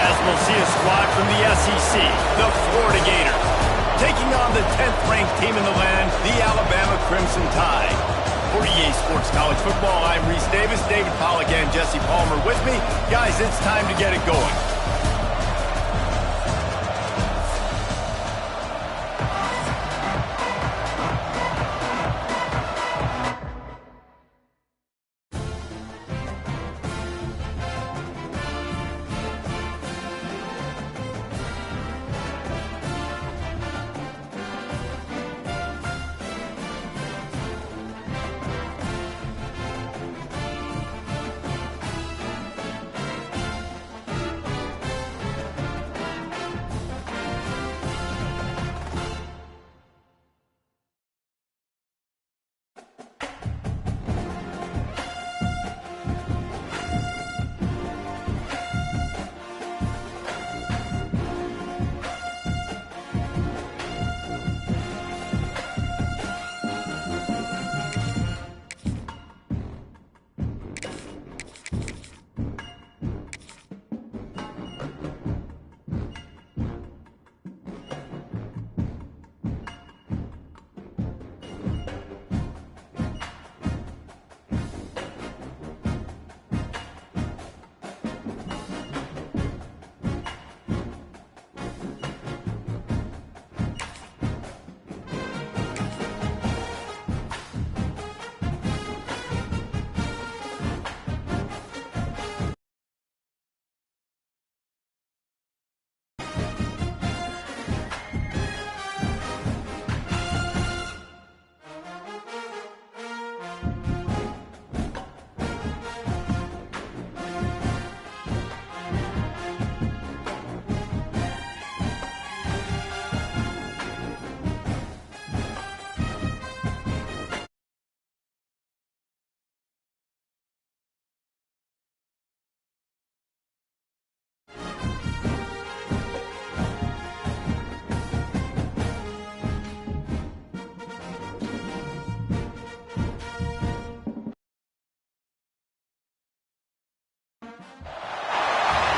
as we'll see a squad from the SEC, the Florida Gators, taking on the 10th-ranked team in the land, the Alabama Crimson Tide. For EA Sports College Football, I'm Reese Davis, David Pollack, and Jesse Palmer with me. Guys, it's time to get it going.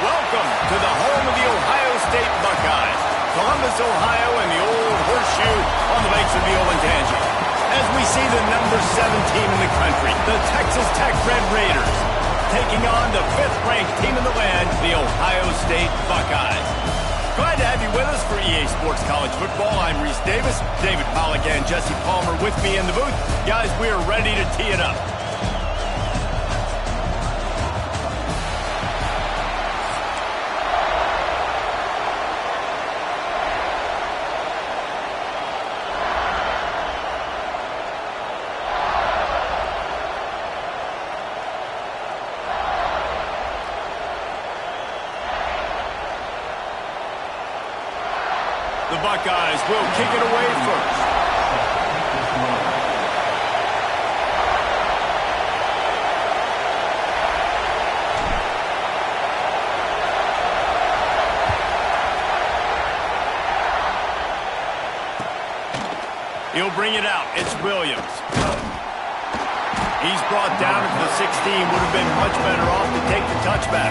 Welcome to the home of the Ohio State Buckeyes, Columbus, Ohio, and the old horseshoe on the banks of the Olentangy. As we see the number 7 team in the country, the Texas Tech Red Raiders, taking on the 5th-ranked team in the land, the Ohio State Buckeyes. Glad to have you with us for EA Sports College Football. I'm Reese Davis, David Pollack, and Jesse Palmer with me in the booth. Guys, we are ready to tee it up. The Buckeyes will kick it away first. He'll bring it out. It's Williams. He's brought down at the 16. Would have been much better off to take the touchback.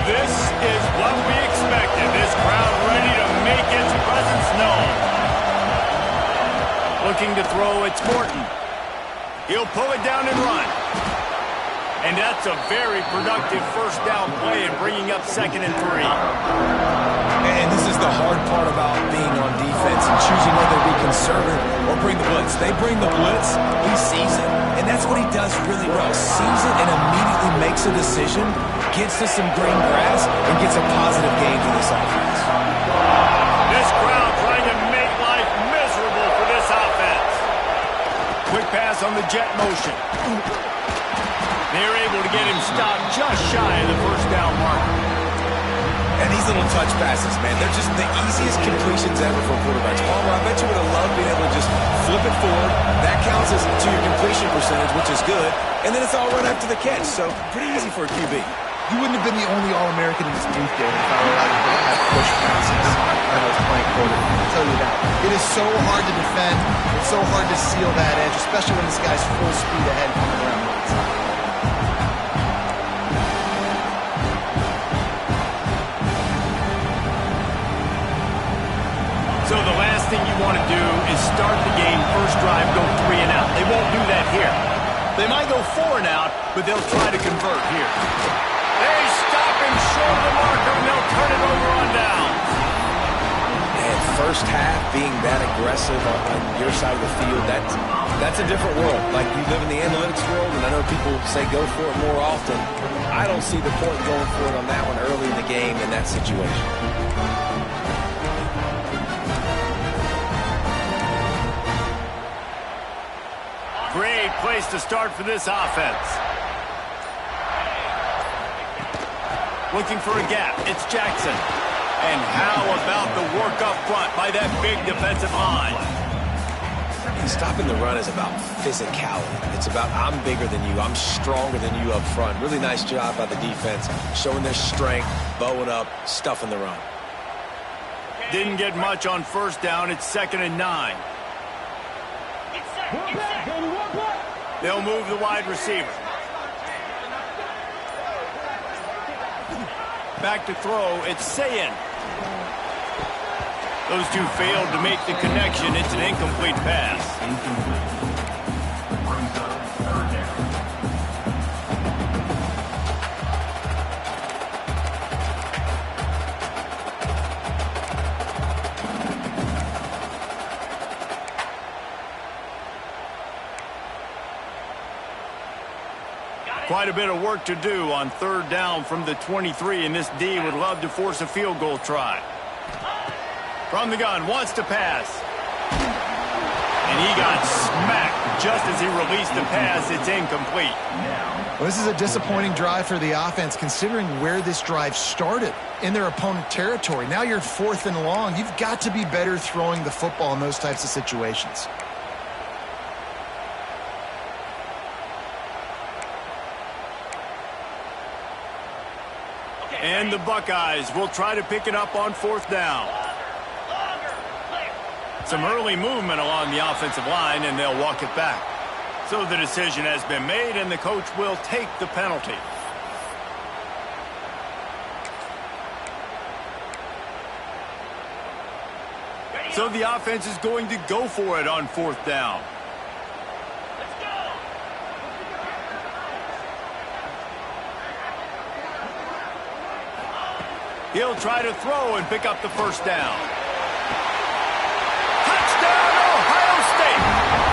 This is what we expected. This crowd ready to make its presence known. Looking to throw, it's Morton. He'll pull it down and run. And that's a very productive first down play and bringing up 2nd and 3. And this is the hard part about being on defense and choosing whether to be conservative or bring the blitz. They bring the blitz, he sees it, and that's what he does really well. Sees it and immediately makes a decision, gets to some green grass, and gets a positive gain for this offense. This crowd trying to make life miserable for this offense. Quick pass on the jet motion. They're able to get him stopped just shy of the first down marker. And these little touch passes, man, they're just the easiest completions ever for quarterbacks. Palmer, I bet you would have loved being able to just flip it forward. That counts as to your completion percentage, which is good. And then it's all right after the catch, so pretty easy for a QB. You wouldn't have been the only All-American in this booth, David, if I were allowed to have push passes when I was playing quarterback. I'll tell you that. It is so hard to defend. It's so hard to seal that edge, especially when this guy's full speed ahead coming around the outside. So the last thing you want to do is start the game, first drive, go 3 and out. They won't do that here. They might go 4 and out, but they'll try to convert here. They stop him short of the marker, and they'll turn it over on down. And first half, being that aggressive on your side of the field, that's a different world. Like, you live in the analytics world, and I know people say go for it more often. I don't see the point going for it on that one early in the game in that situation. Great place to start for this offense. Looking for a gap. It's Jackson. And how about the work up front by that big defensive line? Stopping the run is about physicality. It's about I'm bigger than you. I'm stronger than you up front. Really nice job by the defense, showing their strength, bowing up, stuffing the run. Didn't get much on first down. It's 2nd and 9. They'll move the wide receiver. Back to throw, it's Sayin. Those two failed to make the connection. It's an incomplete pass. Quite a bit of work to do on 3rd down from the 23, and this D would love to force a field goal try. From the gun, wants to pass. And he got smacked just as he released the pass. It's incomplete. Well, this is a disappointing drive for the offense, considering where this drive started, in their opponent territory. Now you're 4th and long. You've got to be better throwing the football in those types of situations. And the Buckeyes will try to pick it up on 4th down. Some early movement along the offensive line, and they'll walk it back. So the decision has been made, and the coach will take the penalty. So the offense is going to go for it on 4th down. He'll try to throw and pick up the first down. Touchdown, Ohio State!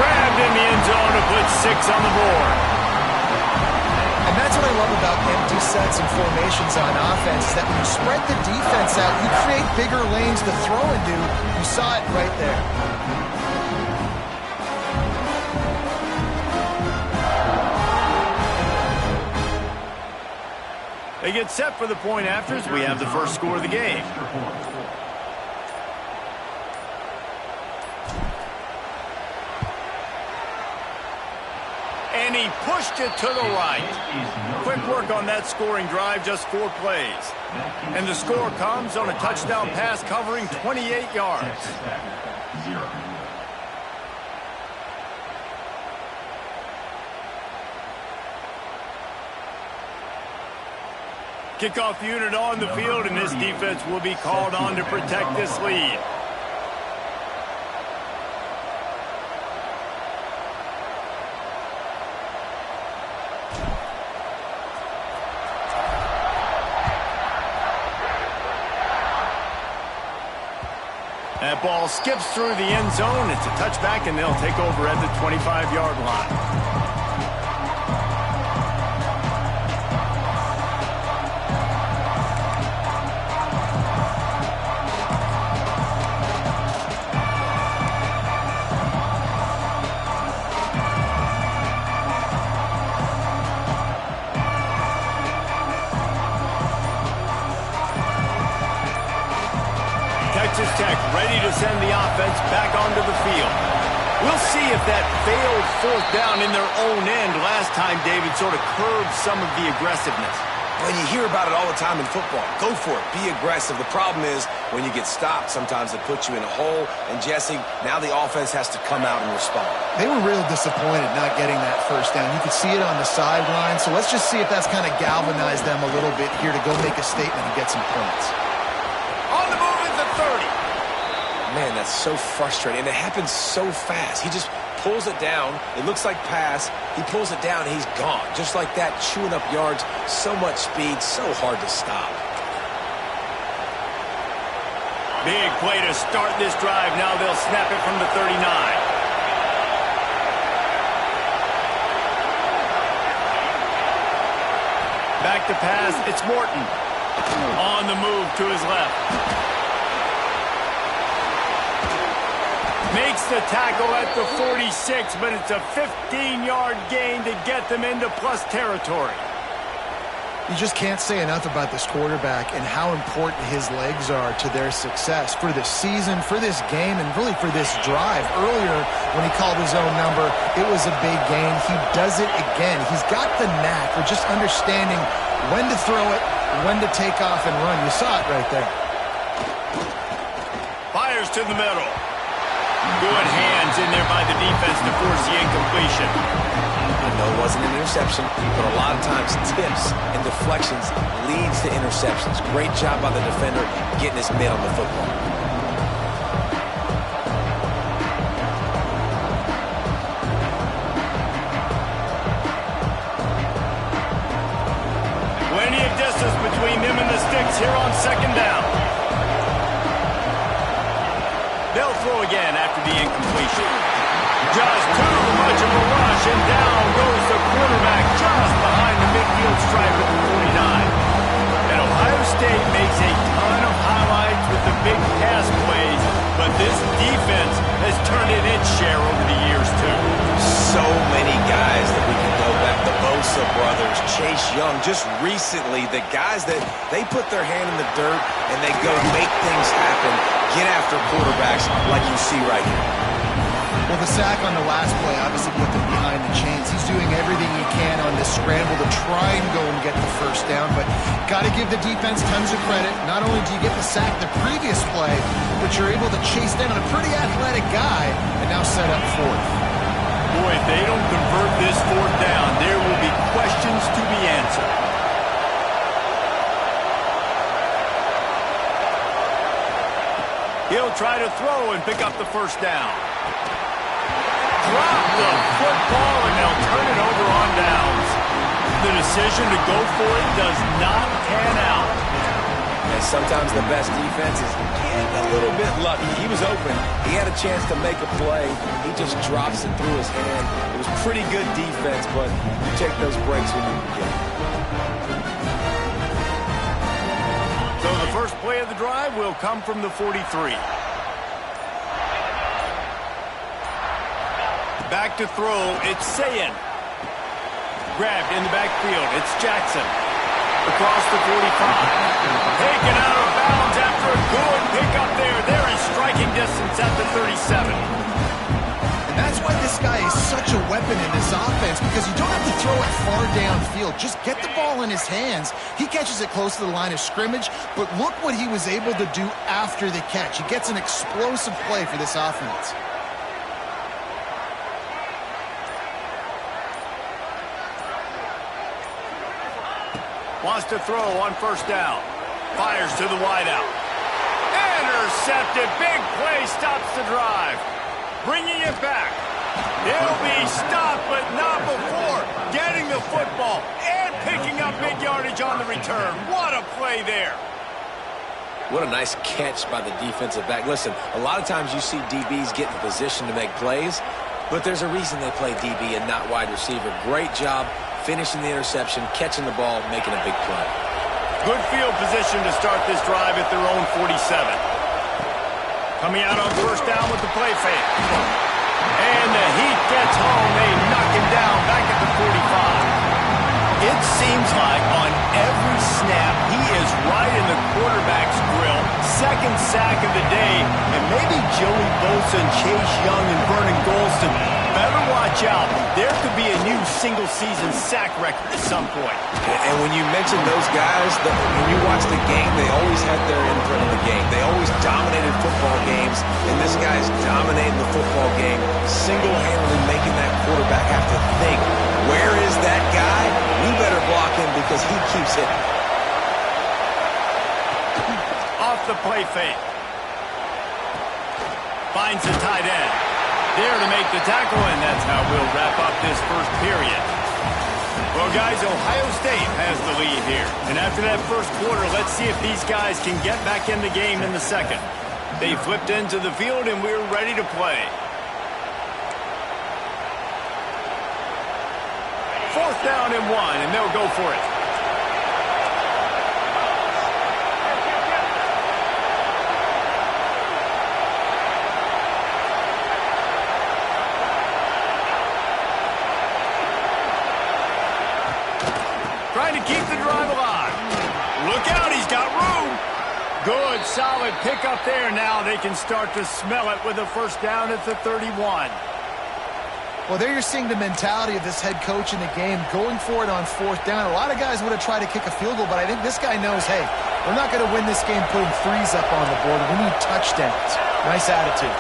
Grabbed in the end zone to put 6 on the board. And that's what I love about empty sets and formations on offense, is that when you spread the defense out, you create bigger lanes to throw into. You saw it right there. They get set for the point afters. We have the first score of the game. And he pushed it to the right. Quick work on that scoring drive, just 4 plays. And the score comes on a touchdown pass covering 28 yards. Kickoff unit on the field, and this defense will be called on to protect this lead. That ball skips through the end zone. It's a touchback, and they'll take over at the 25-yard line. Texas Tech ready to send the offense back onto the field. We'll see if that failed 4th down in their own end last time, David, sort of curbed some of the aggressiveness. Well, you hear about it all the time in football. Go for it. Be aggressive. The problem is when you get stopped, sometimes it puts you in a hole. And, Jesse, now the offense has to come out and respond. They were real disappointed not getting that first down. You could see it on the sideline. So let's just see if that's kind of galvanized them a little bit here to go make a statement and get some points. On the move is the 30. Man, that's so frustrating. And it happens so fast. He just pulls it down. It looks like pass. He pulls it down, and he's gone. Just like that, chewing up yards. So much speed, so hard to stop. Big play to start this drive. Now they'll snap it from the 39. Back to pass. It's Morton. On the move to his left. Makes the tackle at the 46, but it's a 15-yard gain to get them into plus territory. You just can't say enough about this quarterback and how important his legs are to their success for this season, for this game, and really for this drive. Earlier, when he called his own number, it was a big gain. He does it again. He's got the knack for just understanding when to throw it, when to take off and run. You saw it right there. Fires to the middle. Good hands in there by the defense to force the incompletion. I know it wasn't an interception, but a lot of times tips and deflections leads to interceptions. Great job by the defender getting his mitt on the football. Plenty of distance between them and the sticks here on second down. They'll throw again after the incompletion. Just too much of a rush, and down goes the quarterback just behind the midfield stripe at the 49. And Ohio State makes a ton of highlights with the big pass plays, but this defense has turned in its share over the years, too. So many guys that we can go back. The Bosa brothers, Chase Young. Just recently, the guys that they put their hand in the dirt and they go make things happen, get after quarterbacks like you see right here. Well, the sack on the last play obviously put them behind the chains. He's doing everything he can on this scramble to try and go and get the first down, but got to give the defense tons of credit. Not only do you get the sack the previous play, but you're able to chase down a pretty athletic guy and now set up fourth. Boy, if they don't convert this fourth down, there will be questions to be answered. He'll try to throw and pick up the first down. Drop the football, and they'll turn it over on downs. The decision to go for it does not pan out. And sometimes the best defense is getting a little bit lucky. He was open. He had a chance to make a play. He just drops it through his hand. It was pretty good defense, but you take those breaks when you can get them. So the first play of the drive will come from the 43. Back to throw, it's Sayin. Grabbed in the backfield, it's Jackson. Across the 45. Taken out of bounds after a good pickup there. They're in striking distance at the 37. And that's why this guy is such a weapon in this offense, because you don't have to throw it far downfield. Just get the ball in his hands. He catches it close to the line of scrimmage, but look what he was able to do after the catch. He gets an explosive play for this offense. Wants to throw on first down. Fires to the wideout. Intercepted. Big play stops the drive. Bringing it back. He'll be stopped, but not before getting the football and picking up big yardage on the return. What a play there. What a nice catch by the defensive back. Listen, a lot of times you see DBs get in position to make plays, but there's a reason they play DB and not wide receiver. Great job finishing the interception, catching the ball, making a big play. Good field position to start this drive at their own 47. Coming out on first down with the play fake. And the heat gets home. They knock him down back at the 45. It seems like on every snap, he is right in the quarterback's grill. Second sack of the day. And maybe Joey Bosa and Chase Young and Vernon Golston better watch out. There could be a new single-season sack record at some point. And when you mention those guys, when you watch the game, they always had their imprint on the game. They always dominated football games, and this guy's dominating the football game, single-handedly making that quarterback have to think, where is that guy? We better block him because he keeps hitting. Off the play fake. Finds the tight end. There to make the tackle, and that's how we'll wrap up this first period. Well, guys, Ohio State has the lead here. And after that first quarter, let's see if these guys can get back in the game in the second. They flipped into the field, and we're ready to play. Fourth down and 1, and they'll go for it. Trying to keep the drive alive. Look out, he's got room. Good, solid pickup there. Now they can start to smell it with a first down at the 31. Well, there you're seeing the mentality of this head coach in the game, going for it on fourth down. A lot of guys would have tried to kick a field goal, but I think this guy knows, hey, we're not going to win this game putting threes up on the board. We need touchdowns. Nice attitude.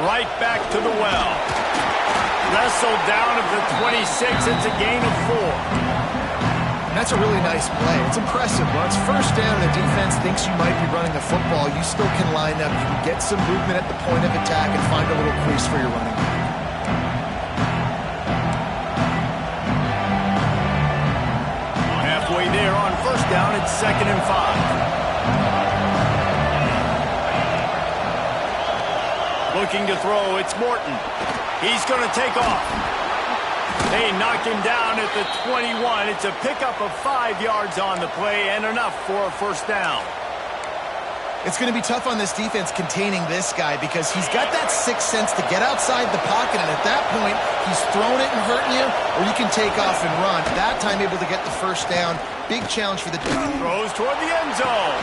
Right back to the well. Wrestled down at the 26. It's a gain of 4. And that's a really nice play. It's impressive. Once first down and the defense thinks you might be running the football, you still can line up. You can get some movement at the point of attack and find a little crease for your running back. Halfway there on first down. It's 2nd and 5. Looking to throw, it's Morton. He's going to take off. They knock him down at the 21. It's a pickup of 5 yards on the play and enough for a first down. It's going to be tough on this defense containing this guy because he's got that sixth sense to get outside the pocket, and at that point, he's throwing it and hurting you, or you can take off and run. That time able to get the first down. Big challenge for the defense. Throws toward the end zone.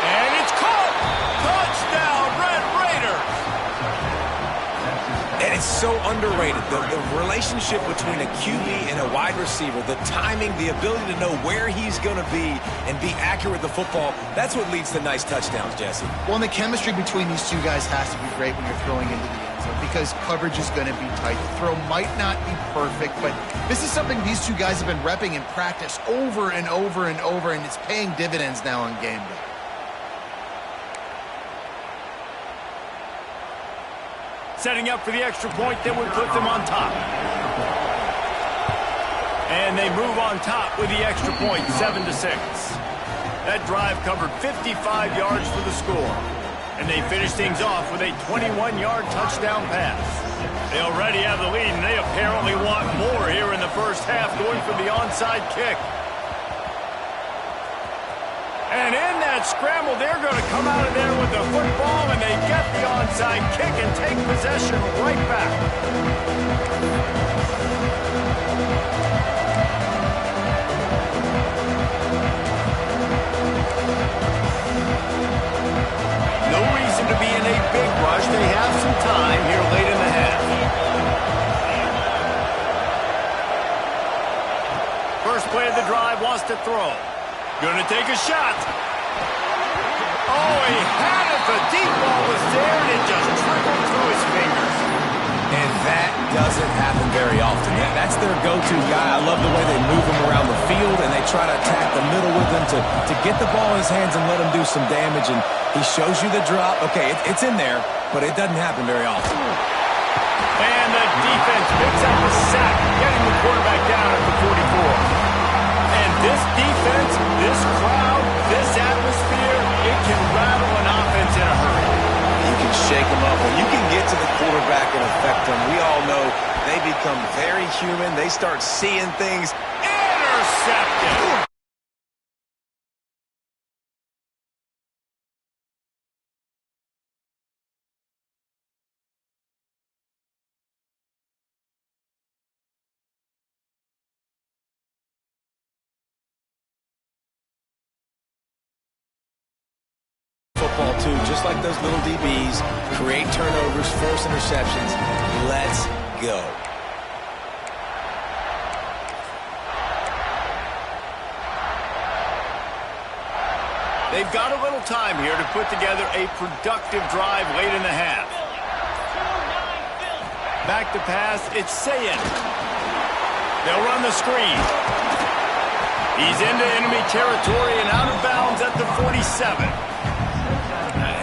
And it's caught. Touchdown, Red Raiders. And it's so underrated. The relationship between a QB and a wide receiver, the timing, the ability to know where he's going to be and be accurate with the football, that's what leads to nice touchdowns, Jesse. Well, and the chemistry between these two guys has to be great when you're throwing into the end zone because coverage is going to be tight. The throw might not be perfect, but this is something these two guys have been repping in practice over and over and over, and it's paying dividends now on game day. Setting up for the extra point that would put them on top. And they move on top with the extra point, 7-6. That drive covered 55 yards for the score. And they finish things off with a 21-yard touchdown pass. They already have the lead, and they apparently want more here in the first half, going for the onside kick. And in that scramble, they're going to come out of there with the football, and they get the onside kick and take possession right back. No reason to be in a big rush. They have some time here late in the half. First play of the drive, wants to throw. Going to take a shot. Oh, he had it. The deep ball was there, and it just trickled through his fingers. And that doesn't happen very often. That's their go-to guy. I love the way they move him around the field, and they try to attack the middle with him to get the ball in his hands and let him do some damage. And he shows you the drop. Okay, it's in there, but it doesn't happen very often. And the defense picks up a sack, getting the quarterback down at the 44. And this defense, this crowd, this atmosphere, it can rattle an offense in a hurry. You can shake them up. When you can get to the quarterback and affect them, we all know they become very human. They start seeing things. Intercepted. football, too. Just like those little DBs, create turnovers, force interceptions. Let's go. They've got a little time here to put together a productive drive late in the half. Back to pass, it's Sayin. They'll run the screen. He's into enemy territory and out of bounds at the 47.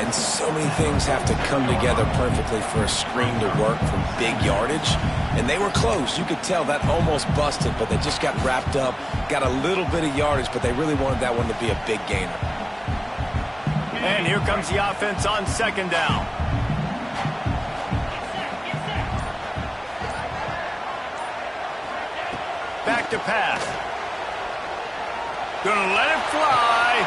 And so many things have to come together perfectly for a screen to work from big yardage. And they were close. You could tell that almost busted, but they just got wrapped up, got a little bit of yardage, but they really wanted that one to be a big gainer. And here comes the offense on second down. Back to pass. Gonna let it fly.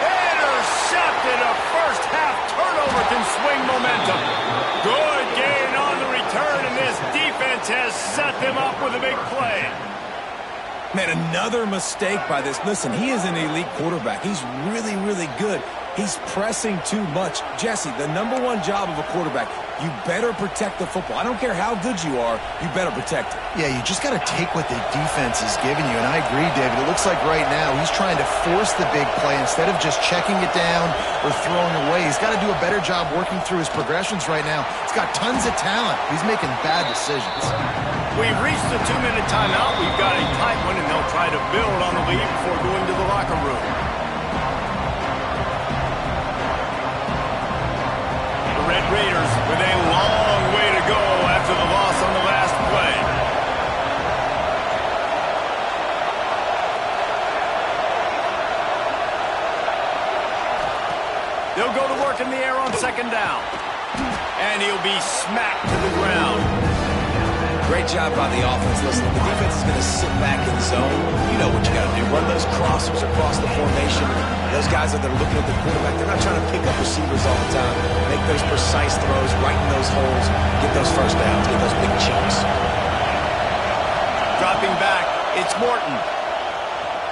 Intercepted. A first half turnover can swing momentum. Good gain on the return, and this defense has set them up with a big play. Man, another mistake by this. Listen, he is an elite quarterback. He's really, really good. He's pressing too much. Jesse, the number one job of a quarterback, you better protect the football. I don't care how good you are, you better protect it. Yeah, you just got to take what the defense is giving you, and I agree, David. It looks like right now he's trying to force the big play instead of just checking it down or throwing away. He's got to do a better job working through his progressions right now. He's got tons of talent. He's making bad decisions. We've reached the 2-minute timeout. We've got a tight one, and they'll try to build on the lead before going to the locker room. Red Raiders with a long way to go after the loss on the last play. They'll go to work in the air on second down. And he'll be smacked to the ground. Great job by the offense. Listen, the defense is going to sit back in zone. You know what you got to do. Run those crossers across the formation. Those guys that are looking at the quarterback, they're not trying to pick up receivers all the time. Make those precise throws, right in those holes, get those first downs, get those big chunks. Dropping back, it's Morton.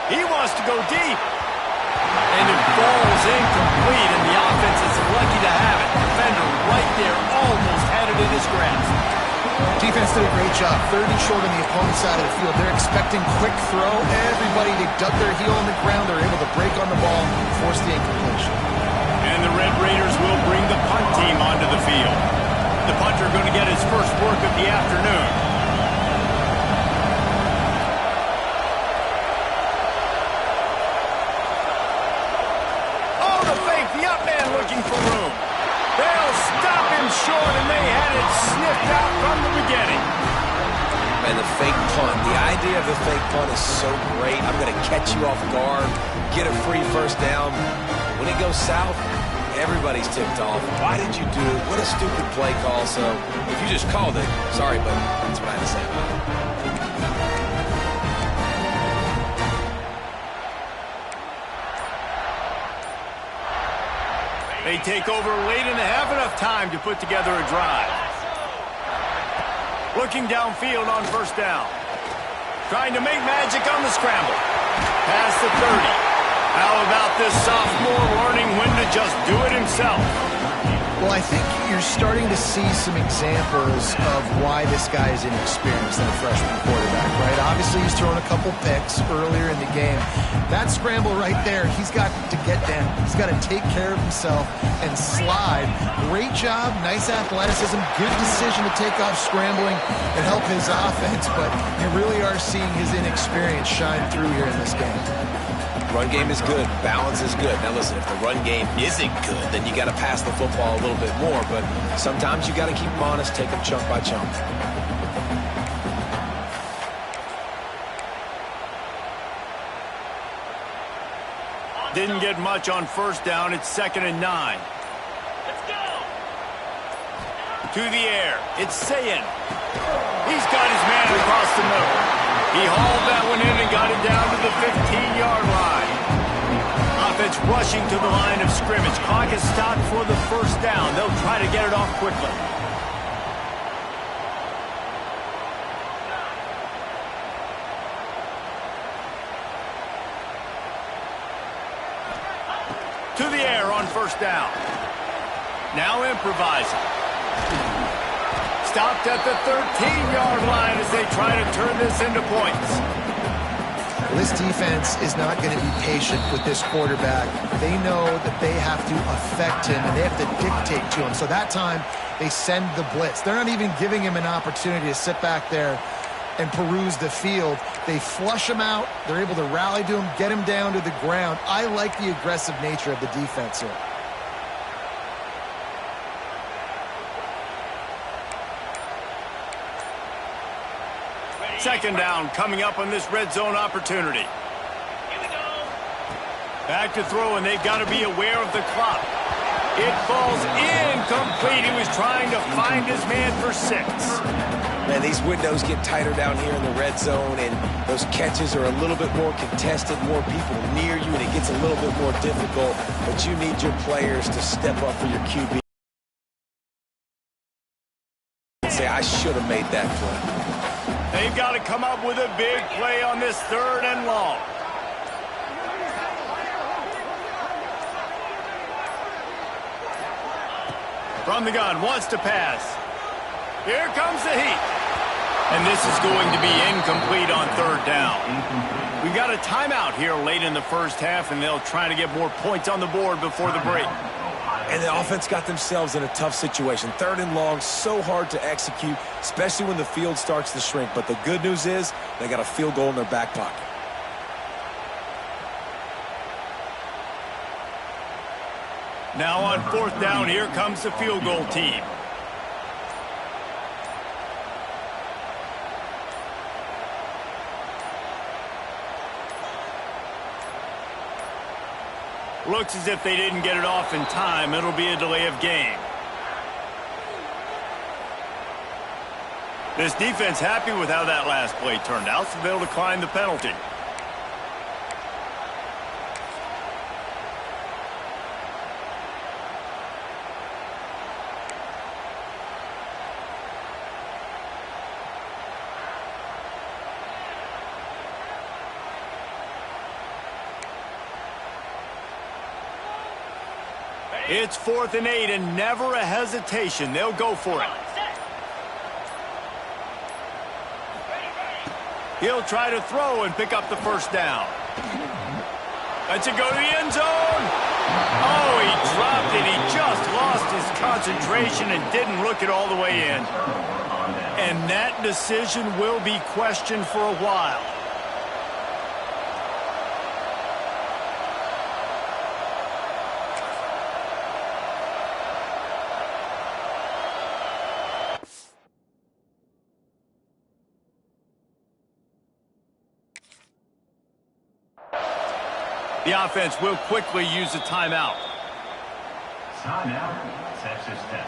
He wants to go deep. And it falls incomplete, and the offense is lucky to have it. Defender right there almost had it in his grasp. Defense did a great job. 30 short on the opponent's side of the field. They're expecting quick throw. Everybody, they dug their heel on the ground. They're able to break on the ball, force the incompletion. And the Red Raiders will bring the punt team onto the field. The punter going to get his first work of the afternoon. Oh, the fake. The up man looking for room. They'll stop him short, and they had it sniffed out from the beginning. Man, the fake punt. The idea of the fake punt is so great. I'm going to catch you off guard, get a free first down. When it goes south, everybody's tipped off. Why did you do it? What a stupid play call. So if you just called it, sorry, but that's what I had to say about it. They take over late in the half, enough time to put together a drive. Looking downfield on first down. Trying to make magic on the scramble. Past the 30. How about this sophomore learning when to just do it himself? Well, I think you're starting to see some examples of why this guy is inexperienced in a freshman quarterback, right? Obviously, he's thrown a couple picks earlier in the game. That scramble right there, he's got to get down. He's got to take care of himself and slide. Great job, nice athleticism, good decision to take off scrambling and help his offense, but you really are seeing his inexperience shine through here in this game. Run game is good. Balance is good. Now, listen, if the run game isn't good, then you got to pass the football a little bit more. But sometimes you got to keep them honest, take them chunk by chunk. Didn't get much on first down. It's 2nd and 9. Let's go. To the air. It's Sayin. He's got his man across the middle. He hauled that one in and got it down to the 15-yard line. Offense rushing to the line of scrimmage. Clock is stopped for the first down. They'll try to get it off quickly. to the air on first down. Now improvising. Stopped at the 13-yard line as they try to turn this into points. This defense is not going to be patient with this quarterback. They know that they have to affect him, and they have to dictate to him. So that time, they send the blitz. They're not even giving him an opportunity to sit back there and peruse the field. They flush him out. They're able to rally to him, get him down to the ground. I like the aggressive nature of the defense here. Second down coming up on this red zone opportunity. Back to throw, and they've got to be aware of the clock. It falls incomplete. He was trying to find his man for 6. Man, these windows get tighter down here in the red zone, and those catches are a little bit more contested, more people near you, and it gets a little bit more difficult. But you need your players to step up for your QB and say, I should have made that play. They've got to come up with a big play on this 3rd and long. From the gun, wants to pass. Here comes the heat. And this is going to be incomplete on 3rd down. We've got a timeout here late in the first half, and they'll try to get more points on the board before the break. And the offense got themselves in a tough situation. 3rd and long, so hard to execute, especially when the field starts to shrink. But the good news is they got a field goal in their back pocket. Now on 4th down, here comes the field goal team. Looks as if they didn't get it off in time. It'll be a delay of game. This defense happy with how that last play turned out, so they'll decline the penalty. It's 4th and 8, and never a hesitation. They'll go for it. He'll try to throw and pick up the first down. Lets it go to the end zone. Oh, he dropped it. He just lost his concentration and didn't look it all the way in. And that decision will be questioned for a while. The offense will quickly use a timeout. Timeout, Texas Tech.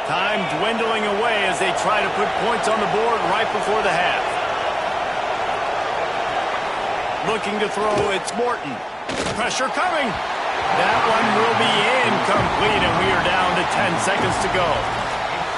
Time dwindling away as they try to put points on the board right before the half. Looking to throw, it's Morton. Pressure coming. That one will be incomplete, and we are down to 10 seconds to go.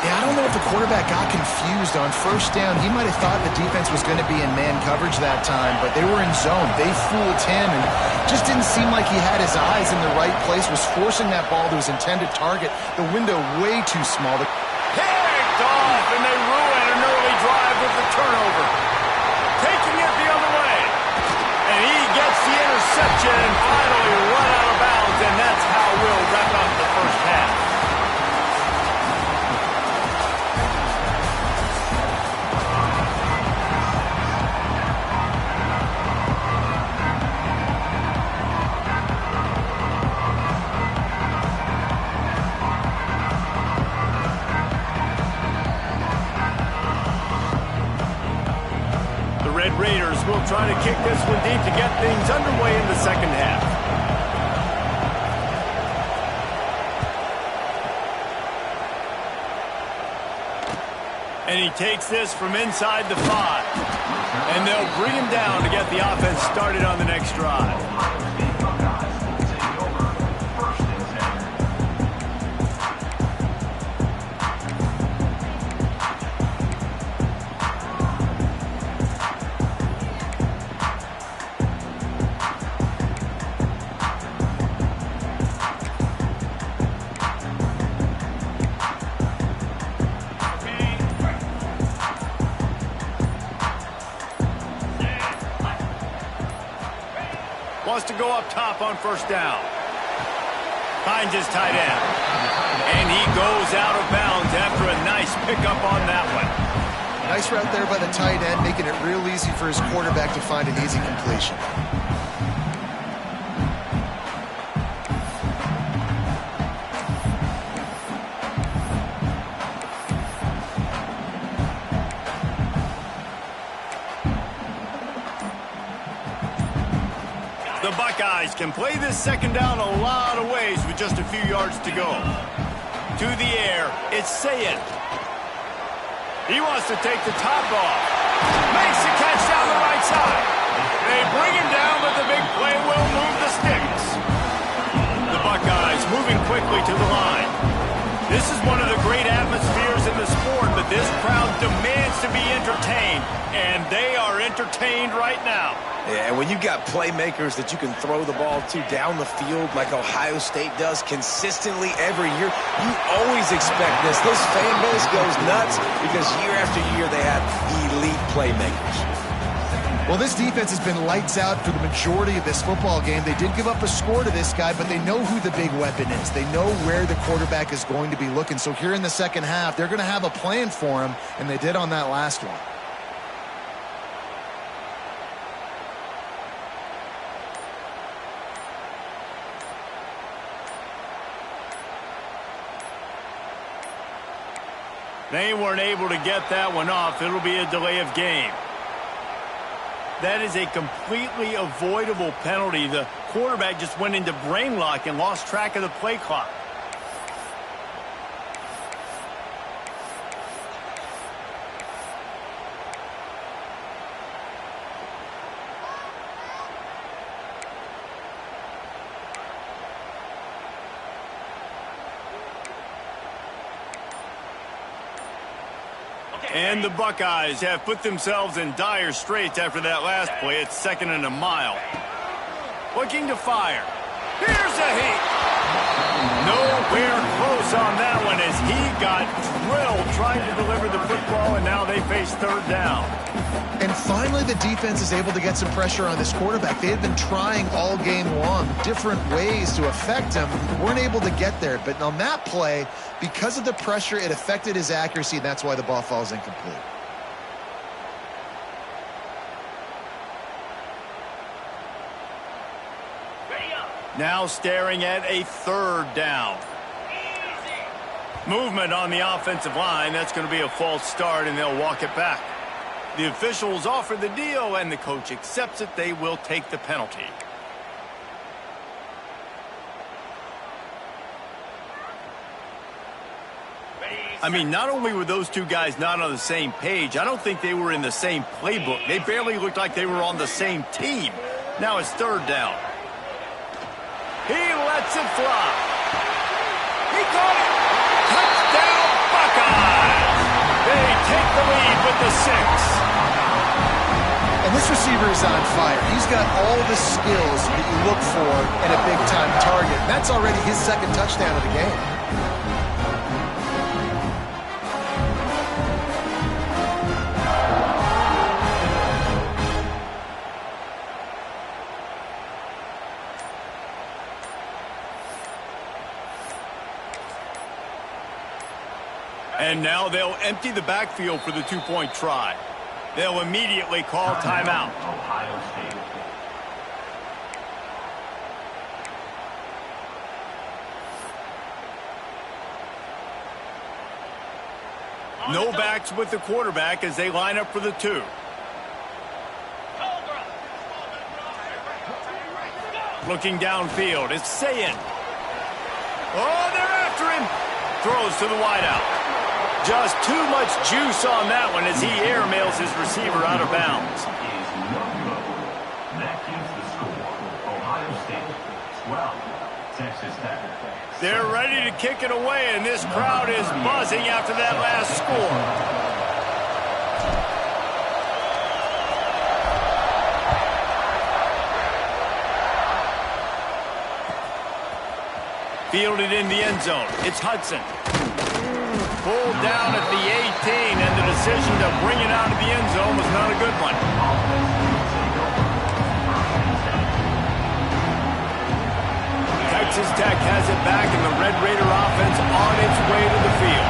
Yeah, I don't know if the quarterback got confused on first down. He might have thought the defense was going to be in man coverage that time, but they were in zone. They fooled him, and just didn't seem like he had his eyes in the right place, was forcing that ball to his intended target. The window way too small. Picked off, and they ruin an early drive with the turnover. Taking it the other way. And he gets the interception and finally run out of bounds, and that's how we'll wrap up the first half. Red Raiders will try to kick this one deep to get things underway in the second half. And he takes this from inside the 5. And they'll bring him down to get the offense started on the next drive. wants to go up top on first down. Finds his tight end. And he goes out of bounds after a nice pickup on that one. Nice route there by the tight end, making it real easy for his quarterback to find an easy completion. The Buckeyes can play this second down a lot of ways with just a few yards to go. To the air, it's Sayed. He wants to take the top off. Makes the catch down the right side. They bring him down, but the big play will move the sticks. The Buckeyes moving quickly to the line. This is one of the great atmospheres in the sport, but this crowd demands to be entertained, and they are entertained right now. Yeah, and when you've got playmakers that you can throw the ball to down the field like Ohio State does consistently every year, you always expect this. This fan base goes nuts because year after year they have elite playmakers. Well, this defense has been lights out for the majority of this football game. They did give up a score to this guy, but they know who the big weapon is. They know where the quarterback is going to be looking. So here in the second half, they're going to have a plan for him, and they did on that last one. They weren't able to get that one off. It'll be a delay of game. That is a completely avoidable penalty. The quarterback just went into brain lock and lost track of the play clock. And the Buckeyes have put themselves in dire straits after that last play. It's 2nd and a mile. Looking to fire. Here's a heat. Nowhere close on that one as he got drilled trying to deliver the football, and now they face 3rd down. And finally, the defense is able to get some pressure on this quarterback. They had been trying all game long different ways to affect him. Weren't able to get there. But on that play, because of the pressure, it affected his accuracy, and that's why the ball falls incomplete. Now staring at a 3rd down. Movement on the offensive line. That's going to be a false start, and they'll walk it back. The officials offer the deal, and the coach accepts it. They will take the penalty. I mean, not only were those two guys not on the same page, I don't think they were in the same playbook. They barely looked like they were on the same team. Now it's 3rd down. He lets it fly. He caught it. Touchdown, Buckeyes. They take the lead with the 6. And this receiver is on fire. He's got all the skills that you look for in a big-time target. That's already his 2nd touchdown of the game. And now they'll empty the backfield for the 2-point try. They'll immediately call timeout. Ohio State. No backs with the quarterback as they line up for the 2. Looking downfield, it's Sayed. Oh, they're after him. Throws to the wideout. Just too much juice on that one as he airmails his receiver out of bounds. That keeps the score. Ohio State 12, Texas Tech. They're ready to kick it away, and this crowd is buzzing after that last score. Fielded in the end zone. It's Hudson. Pulled down at the 18, and the decision to bring it out of the end zone was not a good one. Texas Tech has it back, and the Red Raider offense on its way to the field.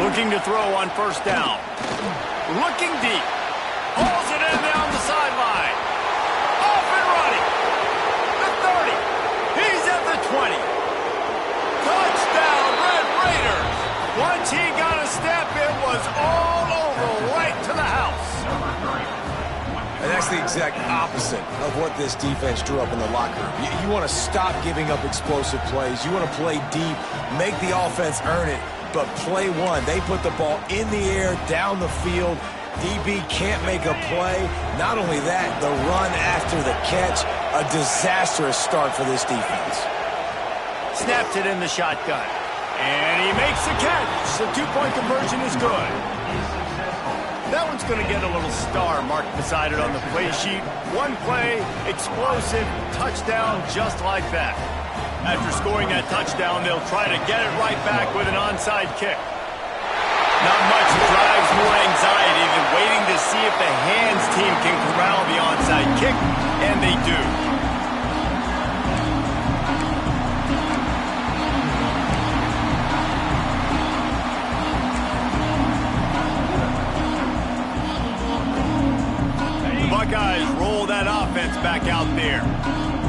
Looking to throw on first down. Looking deep. Hauls it in down the sideline. Off and running. The 30. He's at the 20. Touchdown, Red Raiders. Once he got a step, it was all over, right to the house. And that's the exact opposite of what this defense drew up in the locker room. You want to stop giving up explosive plays. You want to play deep, make the offense earn it. But play one, they put the ball in the air, down the field. DB can't make a play. Not only that, the run after the catch, a disastrous start for this defense. Snaps it in the shotgun. And he makes the catch. The two-point conversion is good. That one's going to get a little star marked beside it on the play sheet. One play, explosive, touchdown, just like that. After scoring that touchdown, they'll try to get it right back with an onside kick. Not much drives more anxiety than waiting to see if the hands team can corral the onside kick, and they do. The Buckeyes roll that offense back out there.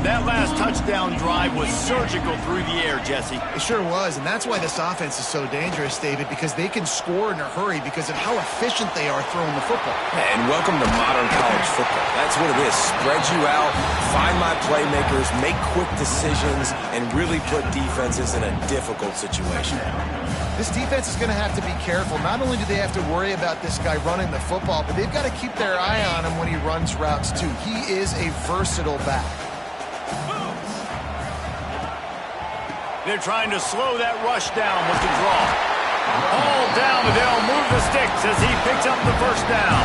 That last touchdown drive was surgical through the air, Jesse. It sure was, and that's why this offense is so dangerous, David, because they can score in a hurry because of how efficient they are throwing the football. And welcome to modern college football. That's what it is. Spread you out, find my playmakers, make quick decisions, and really put defenses in a difficult situation. This defense is going to have to be careful. Not only do they have to worry about this guy running the football, but they've got to keep their eye on him when he runs routes, too. He is a versatile back. They're trying to slow that rush down with the draw. All down, but they'll move the sticks as he picks up the first down.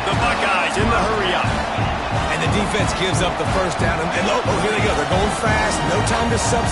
The Buckeyes in the hurry up. And the defense gives up the first down. And here they go. They're going fast. No time to substitute.